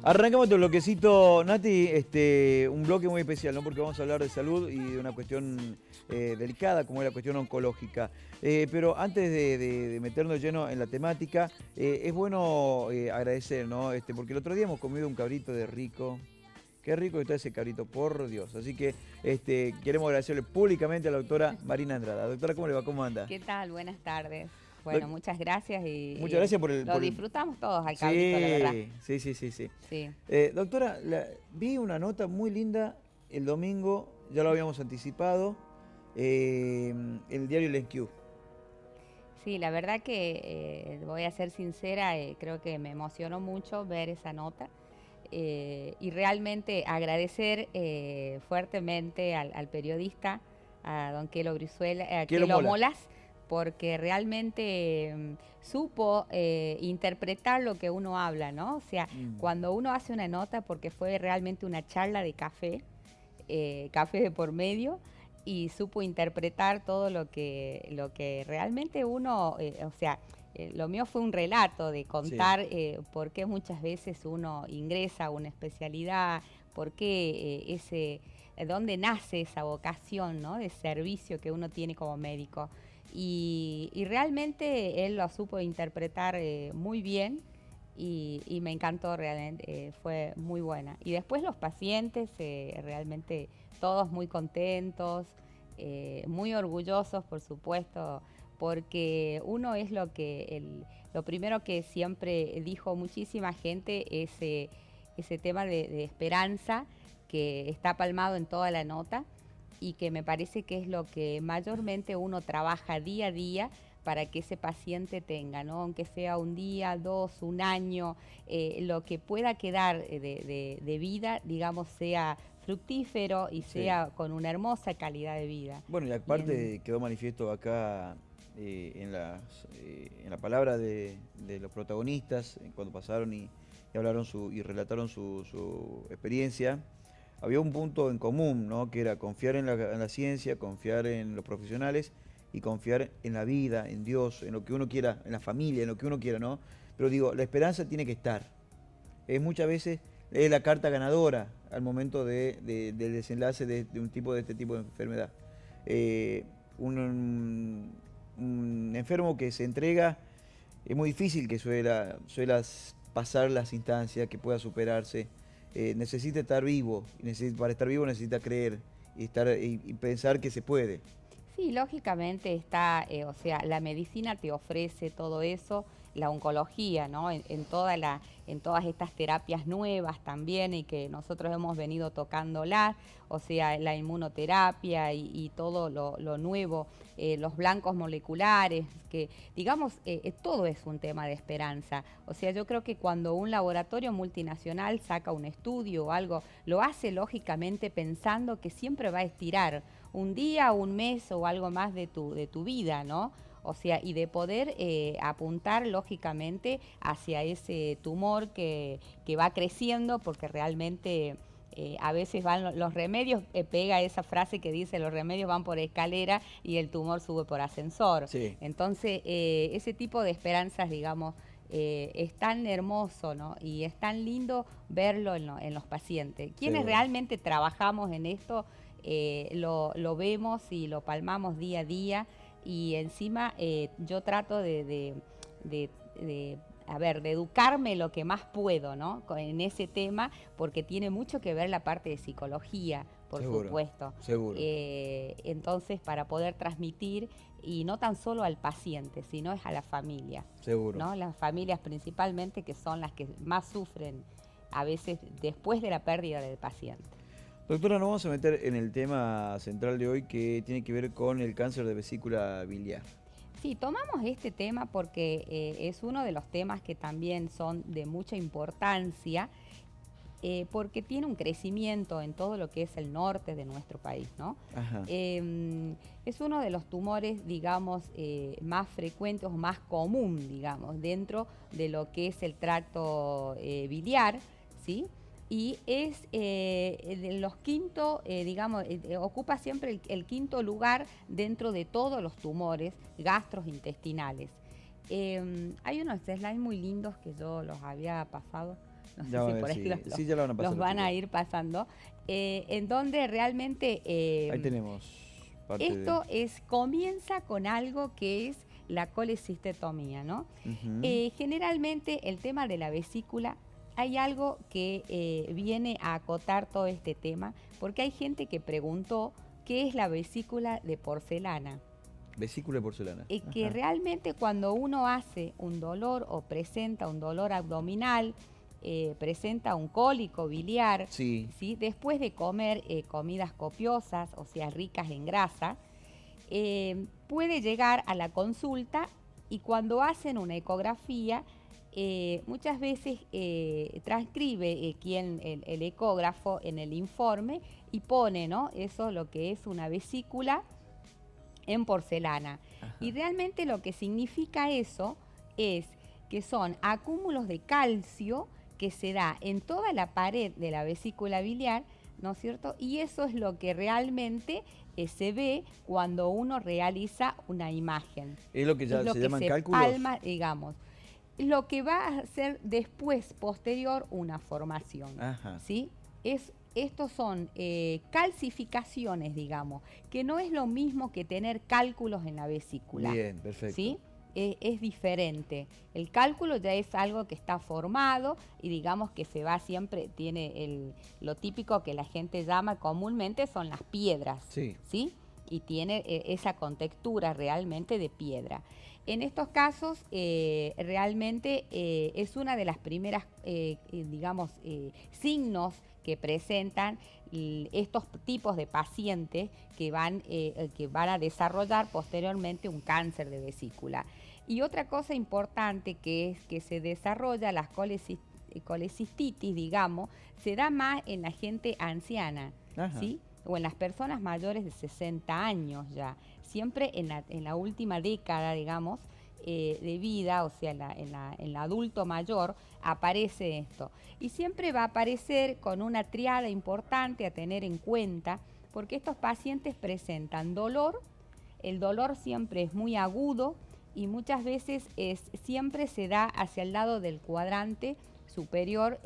Arrancamos este bloquecito, Nati, un bloque muy especial, ¿no? Porque vamos a hablar de salud y de una cuestión delicada como es la cuestión oncológica. Pero antes de meternos lleno en la temática, es bueno agradecer, ¿no? Porque el otro día hemos comido un cabrito de rico. Qué rico que está ese cabrito, por Dios. Así que queremos agradecerle públicamente a la doctora Marina Andrada. Doctora, ¿cómo le va? ¿Cómo anda? ¿Qué tal? Buenas tardes. Bueno, muchas gracias Muchas gracias por lo por disfrutamos todos al cabrito, la verdad. Sí. Sí. Doctora, vi una nota muy linda el domingo, ya lo habíamos anticipado, el diario El Enquiu. Sí, la verdad que voy a ser sincera, creo que me emocionó mucho ver esa nota y realmente agradecer fuertemente al periodista, a don Kelo Brizuela, Quiero Kelo mola. Molas, porque realmente supo interpretar lo que uno habla, ¿no? O sea, cuando uno hace una nota, porque fue realmente una charla de café, café de por medio, y supo interpretar todo lo que realmente uno, o sea, lo mío fue un relato de Sí. contar por qué muchas veces uno ingresa a una especialidad, por qué dónde nace esa vocación, ¿no? De servicio que uno tiene como médico. Y realmente él lo supo interpretar muy bien y me encantó realmente, fue muy buena. Y después los pacientes, realmente todos muy contentos, muy orgullosos, por supuesto, porque uno es lo primero que siempre dijo muchísima gente, ese tema de esperanza que está palmado en toda la nota y que me parece que es lo que mayormente uno trabaja día a día para que ese paciente tenga, ¿no? Aunque sea un día, dos, un año, lo que pueda quedar de vida, digamos, sea fructífero y Sí. sea con una hermosa calidad de vida. Bueno, y aparte quedó manifiesto acá en la palabra de los protagonistas, cuando pasaron y hablaron y relataron su experiencia. Había un punto en común, ¿no? Que era confiar en la ciencia, confiar en los profesionales y confiar en la vida, en Dios, en lo que uno quiera, en la familia, en lo que uno quiera, ¿no? Pero digo, la esperanza tiene que estar. Muchas veces es la carta ganadora al momento del desenlace de un tipo de este tipo de enfermedad. Eh, un enfermo que se entrega es muy difícil que suela pasar las instancias, que pueda superarse. Necesita estar vivo, y para estar vivo necesita creer y pensar que se puede. Sí, lógicamente está, o sea, la medicina te ofrece todo eso, la oncología, ¿no? En todas estas terapias nuevas también y que nosotros hemos venido tocándolas, o sea, la inmunoterapia y todo lo nuevo, los blancos moleculares, que digamos, todo es un tema de esperanza. O sea, yo creo que cuando un laboratorio multinacional saca un estudio o algo, lo hace lógicamente pensando que siempre va a estirar un día, un mes o algo más de tu vida, ¿no? O sea, y de poder apuntar lógicamente hacia ese tumor que va creciendo, porque realmente a veces van los remedios, pega esa frase que dice los remedios van por escalera y el tumor sube por ascensor. Sí. Entonces, ese tipo de esperanzas, digamos, es tan hermoso, ¿no? Y es tan lindo verlo en los pacientes. Quienes Seguro. realmente trabajamos en esto, lo vemos y lo palmamos día a día y encima yo trato de educarme lo que más puedo, ¿no? En ese tema, porque tiene mucho que ver la parte de psicología, por Seguro, supuesto. seguro. Entonces, para poder transmitir, y no tan solo al paciente, sino es a la familia, Seguro. ¿no? Las familias principalmente, que son las que más sufren a veces después de la pérdida del paciente. Doctora, nos vamos a meter en el tema central de hoy que tiene que ver con el cáncer de vesícula biliar. Sí, tomamos este tema porque es uno de los temas que también son de mucha importancia, porque tiene un crecimiento en todo lo que es el norte de nuestro país, ¿no? Ajá. Es uno de los tumores, digamos, más frecuentes o más común, digamos, dentro de lo que es el tracto biliar, ¿sí? Y es de los quinto, digamos, ocupa siempre el quinto lugar dentro de todos los tumores gastrointestinales. Hay unos slides muy lindos que yo los había pasado no sé Ya va si a ver por ahí si, sí, ya la van a pasar los los van a chicos. ir pasando, en donde realmente Ahí tenemos parte de... esto comienza con algo que es la colecistetomía, ¿no? Ujú. Generalmente el tema de la vesícula, hay algo que viene a acotar todo este tema, porque hay gente que preguntó qué es la vesícula de porcelana. Vesícula de porcelana. Que Ajá. realmente cuando uno hace un dolor o presenta un dolor abdominal, presenta un cólico biliar, Sí. ¿sí? Después de comer comidas copiosas, o sea, ricas en grasa, puede llegar a la consulta y cuando hacen una ecografía, muchas veces transcribe el ecógrafo en el informe y pone, ¿no? Eso lo que es una vesícula en porcelana. Ajá. Y realmente lo que significa eso es que son acúmulos de calcio que se da en toda la pared de la vesícula biliar, ¿no es cierto? Y eso es lo que realmente se ve cuando uno realiza una imagen. Es lo que Es ya lo se que llaman se cálculos. palma, digamos. Lo que va a hacer después, posterior, una formación. Ajá. ¿Sí? Estos son calcificaciones, digamos, que no es lo mismo que tener cálculos en la vesícula. Bien, perfecto. ¿Sí? Es diferente. El cálculo ya es algo que está formado y digamos que se va siempre, tiene lo típico que la gente llama comúnmente son las piedras. Sí. ¿Sí? Y tiene esa contextura realmente de piedra. En estos casos, realmente es una de las primeras, digamos, signos que presentan estos tipos de pacientes que van a desarrollar posteriormente un cáncer de vesícula. Y otra cosa importante que es que se desarrolla las colecistitis, digamos, se da más en la gente anciana, Ajá. ¿sí? O en las personas mayores de 60 años ya. Siempre en la última década, digamos, de vida, o sea, en el adulto mayor, aparece esto. Y siempre va a aparecer con una triada importante a tener en cuenta, porque estos pacientes presentan dolor, el dolor siempre es muy agudo y muchas veces siempre se da hacia el lado del cuadrante superior,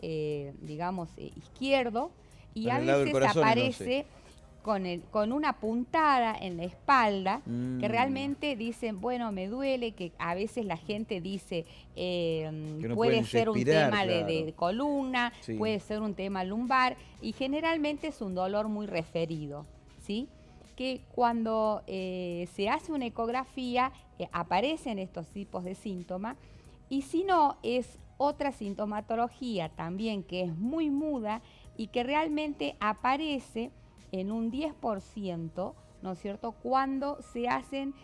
digamos, izquierdo, y Para a el lado del veces corazón, aparece con una puntada en la espalda, que Mm. realmente dicen, bueno, me duele, que a veces la gente dice, Que no puede pueden ser un respirar, tema claro. de columna, Sí. puede ser un tema lumbar, y generalmente es un dolor muy referido, ¿sí? Que cuando se hace una ecografía aparecen estos tipos de síntomas, y si no, es otra sintomatología también que es muy muda y que realmente aparece en un 10%, ¿no es cierto?, cuando se hacen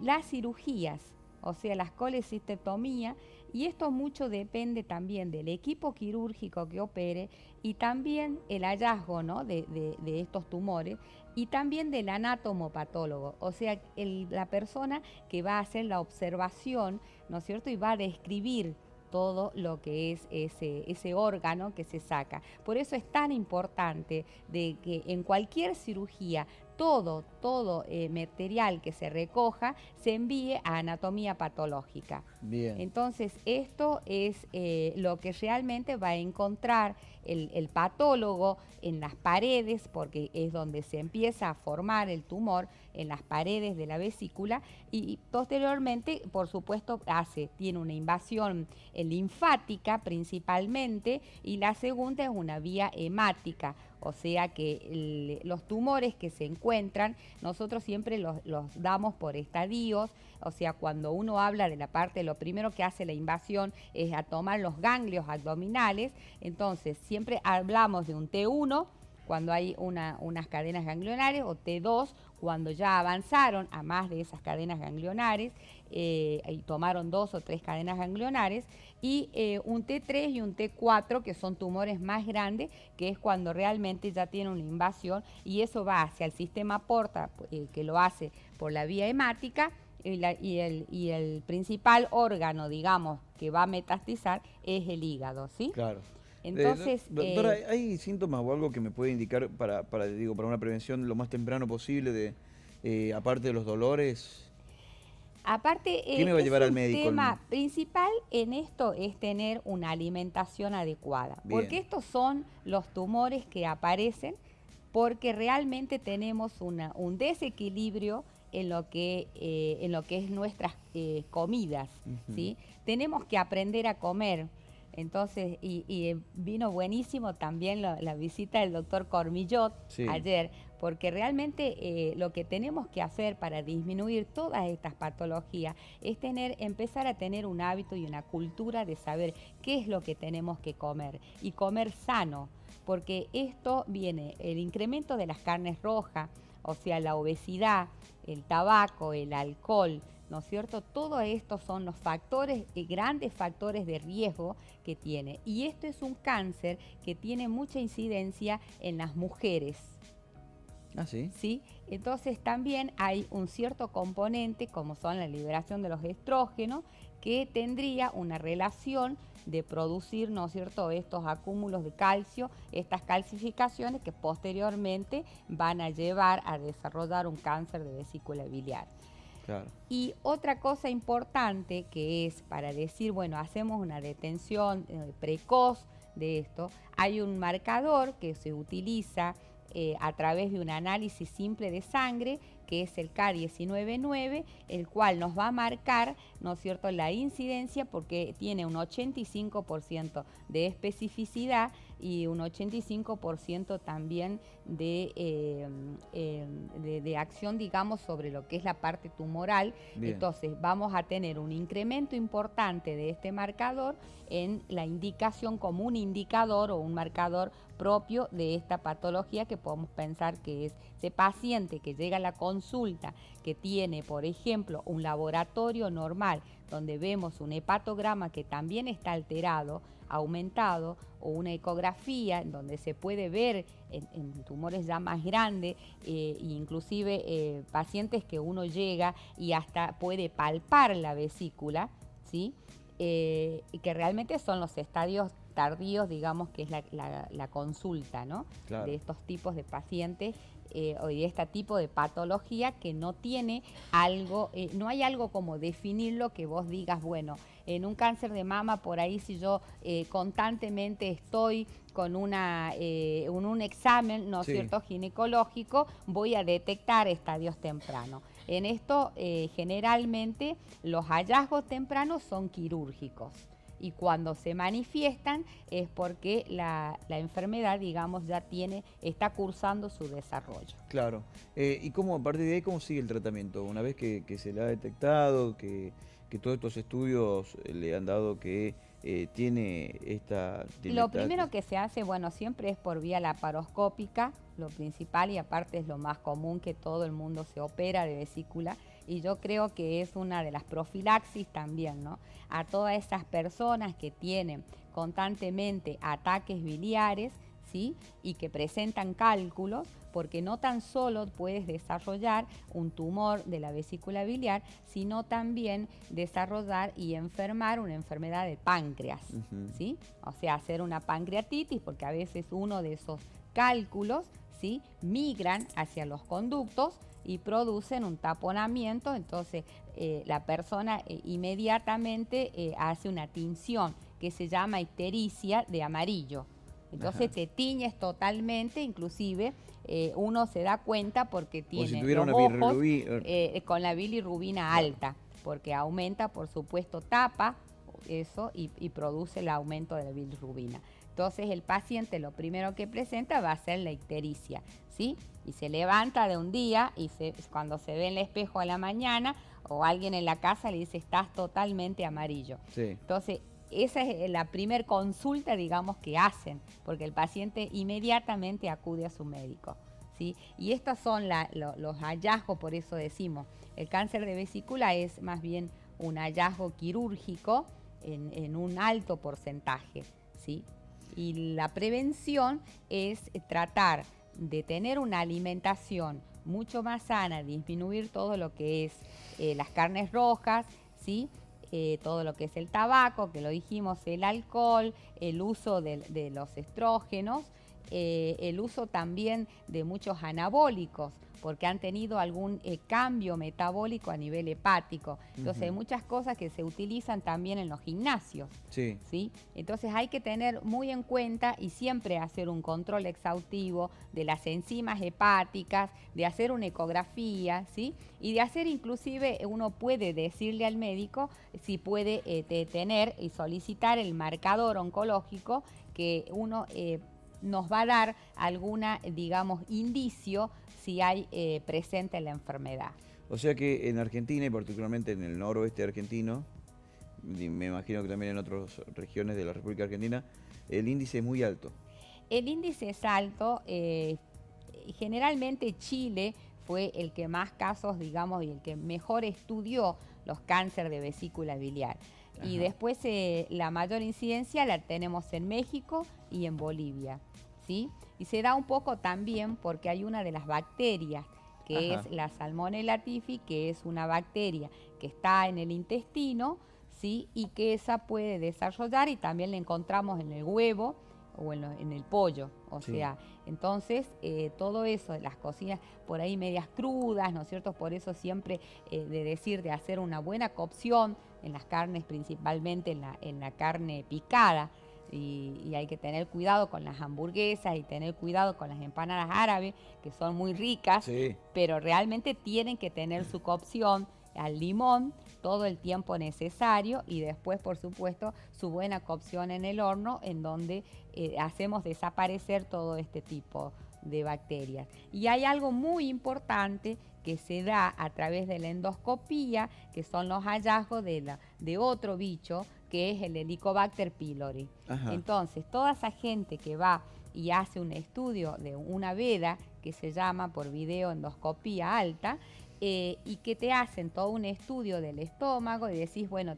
las cirugías, o sea, las colecistotomías, y esto mucho depende también del equipo quirúrgico que opere y también el hallazgo, ¿no?, de estos tumores y también del anatomopatólogo, o sea, la persona que va a hacer la observación, ¿no es cierto?, y va a describir todo lo que es ese órgano que se saca. Por eso es tan importante de que en cualquier cirugía todo material que se recoja se envíe a anatomía patológica. Bien. Entonces, esto es lo que realmente va a encontrar el patólogo en las paredes, porque es donde se empieza a formar el tumor, en las paredes de la vesícula, y posteriormente, por supuesto, tiene una invasión linfática principalmente, y la segunda es una vía hemática. O sea que los tumores que se encuentran, nosotros siempre los damos por estadios. O sea, cuando uno habla de la parte, lo primero que hace la invasión es a tomar los ganglios abdominales. Entonces, siempre hablamos de un T1 cuando hay unas cadenas ganglionares, o T2 cuando ya avanzaron a más de esas cadenas ganglionares y tomaron 2 o 3 cadenas ganglionares, y un T3 y un T4 que son tumores más grandes, que es cuando realmente ya tiene una invasión, y eso va hacia el sistema porta, que lo hace por la vía hemática, y el principal órgano, digamos, que va a metastizar es el hígado, ¿sí? Claro. Entonces, Doctora, ¿hay síntomas o algo que me puede indicar para una prevención lo más temprano posible, aparte de los dolores? Aparte, ¿Qué me va a llevar es al un médico? tema principal en esto es tener una alimentación adecuada, porque Bien. estos son los tumores que aparecen porque realmente tenemos un desequilibrio en lo que es nuestras comidas, Ujú. ¿sí? Tenemos que aprender a comer. Entonces, vino buenísimo también la visita del doctor Cormillot Sí, ayer, porque realmente lo que tenemos que hacer para disminuir todas estas patologías es empezar a tener un hábito y una cultura de saber qué es lo que tenemos que comer y comer sano, porque esto viene, el incremento de las carnes rojas, o sea, la obesidad, el tabaco, el alcohol, ¿no es cierto? Todos estos son los factores, grandes factores de riesgo que tiene. Y esto es un cáncer que tiene mucha incidencia en las mujeres. ah, sí, ¿Sí? Entonces también hay un cierto componente, como son la liberación de los estrógenos, que tendría una relación de producir, ¿no es cierto?, estos acúmulos de calcio, estas calcificaciones que posteriormente van a llevar a desarrollar un cáncer de vesícula biliar. claro. Y otra cosa importante que es para decir, bueno, hacemos una detención precoz de esto, hay un marcador que se utiliza a través de un análisis simple de sangre, que es el K199, el cual nos va a marcar, ¿no es cierto?, la incidencia, porque tiene un 85% de especificidad y un 85% también de acción, digamos, sobre lo que es la parte tumoral. Bien, Entonces vamos a tener un incremento importante de este marcador en la indicación como un indicador o un marcador propio de esta patología, que podemos pensar que es ese paciente que llega a la consulta, que tiene, por ejemplo, un laboratorio normal, donde vemos un hepatograma que también está alterado, aumentado, o una ecografía en donde se puede ver en tumores ya más grandes, inclusive pacientes que uno llega y hasta puede palpar la vesícula, ¿sí? Y que realmente son los estadios tardíos, digamos, que es la consulta, ¿no?, de claro. estos tipos de pacientes o de este tipo de patología que no tiene algo, no hay algo como definirlo que vos digas, bueno, en un cáncer de mama por ahí si yo constantemente estoy con un examen, ¿no es Sí, cierto?, ginecológico, voy a detectar estadios tempranos. En esto generalmente los hallazgos tempranos son quirúrgicos. Y cuando se manifiestan es porque la enfermedad, digamos, ya está cursando su desarrollo. claro. ¿Y cómo, a partir de ahí, cómo sigue el tratamiento? Una vez que se le ha detectado, que todos estos estudios le han dado que tiene tiene Lo primero que se hace, bueno, siempre es por vía laparoscópica, lo principal, y aparte es lo más común, que todo el mundo se opera de vesícula, y yo creo que es una de las profilaxis también, ¿no? A todas esas personas que tienen constantemente ataques biliares, ¿sí?, y que presentan cálculos, porque no tan solo puedes desarrollar un tumor de la vesícula biliar, sino también desarrollar y enfermar una enfermedad de páncreas, Ujú. ¿sí? O sea, hacer una pancreatitis, porque a veces uno de esos cálculos, ¿sí?, migran hacia los conductos y producen un taponamiento. Entonces la persona inmediatamente hace una tinción que se llama ictericia de amarillo. Entonces Ajá. te tiñes totalmente, inclusive uno se da cuenta porque Como si tiene tuviera los una ojos bilirrubina. con la bilirrubina Claro. alta, porque aumenta, por supuesto, tapa eso y produce el aumento de la bilirrubina. Entonces el paciente lo primero que presenta va a ser la ictericia, ¿sí? Y se levanta de un día y cuando se ve en el espejo a la mañana o alguien en la casa le dice, estás totalmente amarillo. Sí, Entonces esa es la primer consulta, digamos, que hacen, porque el paciente inmediatamente acude a su médico, ¿sí? Y estos son los hallazgos, por eso decimos, el cáncer de vesícula es más bien un hallazgo quirúrgico en un alto porcentaje, ¿sí? Y la prevención es tratar de tener una alimentación mucho más sana, disminuir todo lo que es las carnes rojas, ¿sí? Todo lo que es el tabaco, que lo dijimos, el alcohol, el uso de los estrógenos, el uso también de muchos anabólicos, porque han tenido algún cambio metabólico a nivel hepático. Entonces hay muchas cosas que se utilizan también en los gimnasios. Sí. ¿Sí? Entonces hay que tener muy en cuenta y siempre hacer un control exhaustivo de las enzimas hepáticas, de hacer una ecografía, ¿sí? Y de hacer inclusive, uno puede decirle al médico si puede tener y solicitar el marcador oncológico que uno nos va a dar alguna, digamos, indicio si hay presente la enfermedad. O sea que en Argentina y particularmente en el noroeste argentino, y me imagino que también en otras regiones de la República Argentina, el índice es muy alto. El índice es alto, generalmente Chile fue el que más casos, digamos, y el que mejor estudió los cánceres de vesícula biliar. Ajá. Y después la mayor incidencia la tenemos en México y en Bolivia, ¿sí? Y se da un poco también porque hay una de las bacterias, que es la Salmonella typhi, que es una bacteria que está en el intestino, ¿sí? Y que esa puede desarrollar, y también la encontramos en el huevo o en el pollo, sea, entonces todo eso de las cocinas por ahí medias crudas, ¿no es cierto? Por eso siempre de hacer una buena cocción en las carnes, principalmente en la carne picada, y hay que tener cuidado con las hamburguesas y tener cuidado con las empanadas árabes, que son muy ricas, pero realmente tienen que tener su cocción al limón todo el tiempo necesario, y después, por supuesto, su buena cocción en el horno, en donde hacemos desaparecer todo este tipo de bacterias. Y hay algo muy importante que se da a través de la endoscopía, que son los hallazgos de otro bicho, que es el Helicobacter pylori. Ajá. Entonces, toda esa gente que va y hace un estudio de una veda, que se llama por videoendoscopía alta, y que te hacen todo un estudio del estómago y decís, bueno,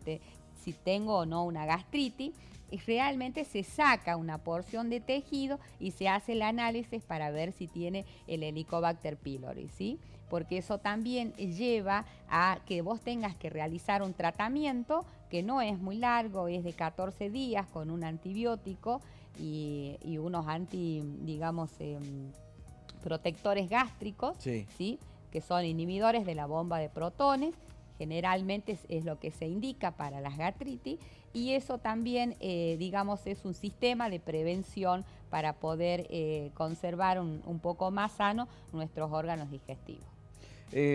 si tengo o no una gastritis, y realmente se saca una porción de tejido y se hace el análisis para ver si tiene el Helicobacter pylori, ¿sí? Porque eso también lleva a que vos tengas que realizar un tratamiento que no es muy largo, es de 14 días con un antibiótico y unos protectores gástricos, ¿sí? Que son inhibidores de la bomba de protones, generalmente es lo que se indica para las gastritis, y eso también, es un sistema de prevención para poder conservar un poco más sano nuestros órganos digestivos.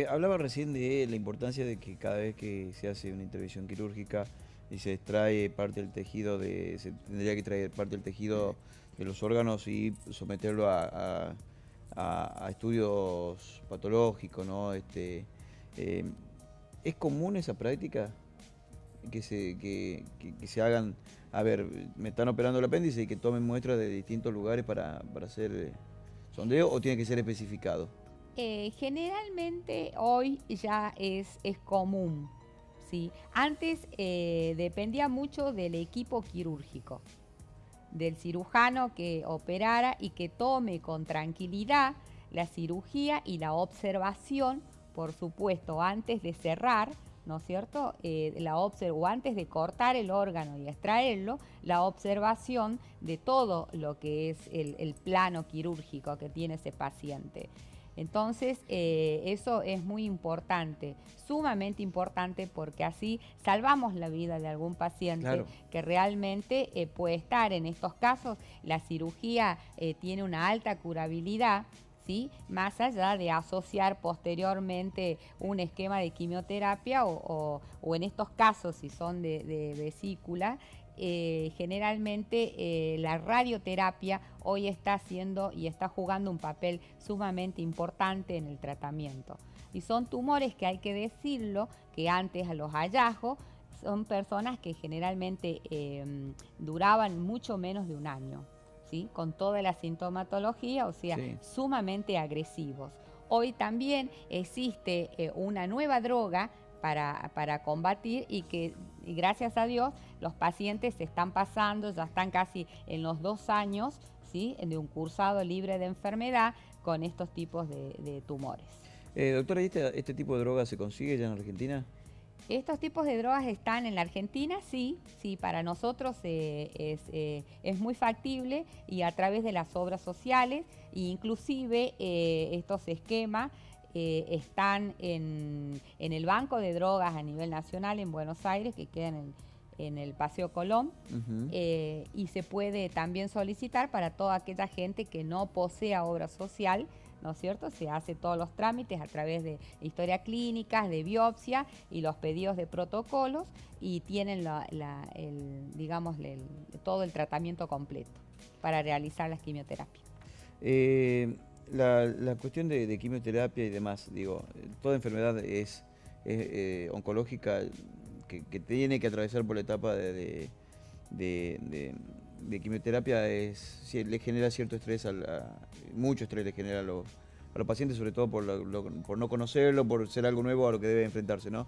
Hablaba recién de la importancia de que cada vez que se hace una intervención quirúrgica y se extrae parte del tejido, se tendría que traer parte del tejido de los órganos y someterlo a estudios patológicos, ¿no? ¿Es común esa práctica? Que se hagan, a ver, me están operando el apéndice y que tomen muestras de distintos lugares para hacer sondeo, ¿o tiene que ser especificado? Generalmente hoy ya es común, ¿sí? Antes dependía mucho del equipo quirúrgico, del cirujano que operara y que tome con tranquilidad la cirugía y la observación, por supuesto, antes de cerrar, ¿no es cierto? O antes de cortar el órgano y extraerlo, la observación de todo lo que es el plano quirúrgico que tiene ese paciente. Entonces, eso es muy importante, sumamente importante, porque así salvamos la vida de algún paciente que realmente puede estar. En estos casos, la cirugía tiene una alta curabilidad, ¿sí? Más allá de asociar posteriormente un esquema de quimioterapia o en estos casos, si son de vesícula, generalmente la radioterapia hoy está haciendo y está jugando un papel sumamente importante en el tratamiento. Y son tumores que, hay que decirlo, que antes a los hallazgos son personas que generalmente duraban mucho menos de un año, ¿sí? Con toda la sintomatología, o sea, sumamente agresivos. Hoy también existe una nueva droga para combatir y gracias a Dios los pacientes se están pasando, ya están casi en los 2 años, ¿sí? De un cursado libre de enfermedad con estos tipos de tumores. Doctora, ¿este tipo de droga se consigue ya en Argentina? Estos tipos de drogas están en la Argentina, sí, para nosotros es muy factible, y a través de las obras sociales, e inclusive estos esquemas están en el banco de drogas a nivel nacional en Buenos Aires, que queda en el Paseo Colón, y se puede también solicitar para toda aquella gente que no posea obra social, ¿no es cierto? Se hace todos los trámites a través de historia clínicas, de biopsia y los pedidos de protocolos, y tienen todo el tratamiento completo para realizar las quimioterapias. La cuestión de quimioterapia y demás, digo, toda enfermedad es oncológica que tiene que atravesar por la etapa de quimioterapia, le genera cierto estrés, mucho estrés le genera a los pacientes, sobre todo por no conocerlo, por ser algo nuevo a lo que debe enfrentarse, ¿no?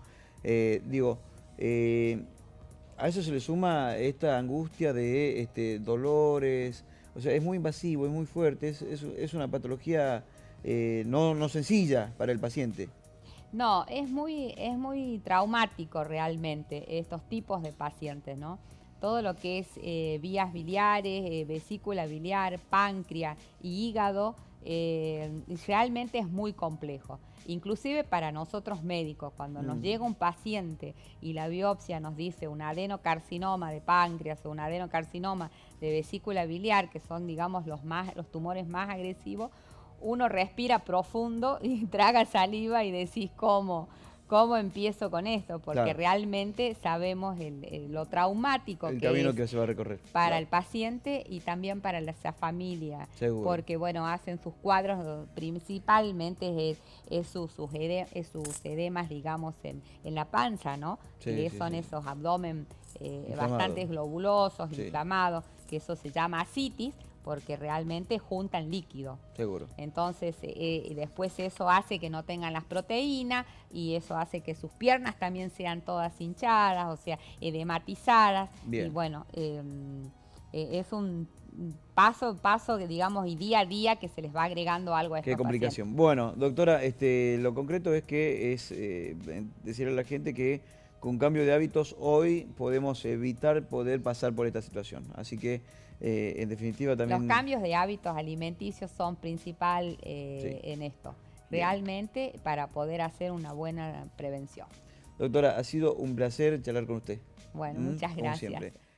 A eso se le suma esta angustia de dolores, o sea, es muy invasivo, es muy fuerte, es una patología no sencilla para el paciente. No, es muy traumático realmente estos tipos de pacientes, ¿no? Todo lo que es vías biliares, vesícula biliar, páncreas y hígado, realmente es muy complejo. Inclusive para nosotros médicos, cuando nos llega un paciente y la biopsia nos dice un adenocarcinoma de páncreas o un adenocarcinoma de vesícula biliar, que son, digamos, los tumores más agresivos, uno respira profundo y traga saliva y decís cómo empiezo con esto, porque claro, realmente sabemos lo traumático el que camino es que se va a recorrer para claro, el paciente y también para esa familia. Seguro. Porque bueno, hacen sus cuadros, principalmente es sus edemas, digamos, en la panza, ¿no? Sí, son sí. esos abdomen bastante globulosos, inflamados, que eso se llama ascitis, porque realmente juntan líquido. Seguro. Entonces, después eso hace que no tengan las proteínas y eso hace que sus piernas también sean todas hinchadas, o sea, edematizadas. Bien. Y bueno, es un paso, digamos, y día a día que se les va agregando algo a estos Qué complicación. pacientes. Bueno, doctora, lo concreto es que decirle a la gente que con cambio de hábitos hoy podemos evitar poder pasar por esta situación. Así que, en definitiva, también... Los cambios de hábitos alimenticios son principal en esto, realmente, para poder hacer una buena prevención. Doctora, ha sido un placer charlar con usted. Bueno, muchas gracias. Como siempre.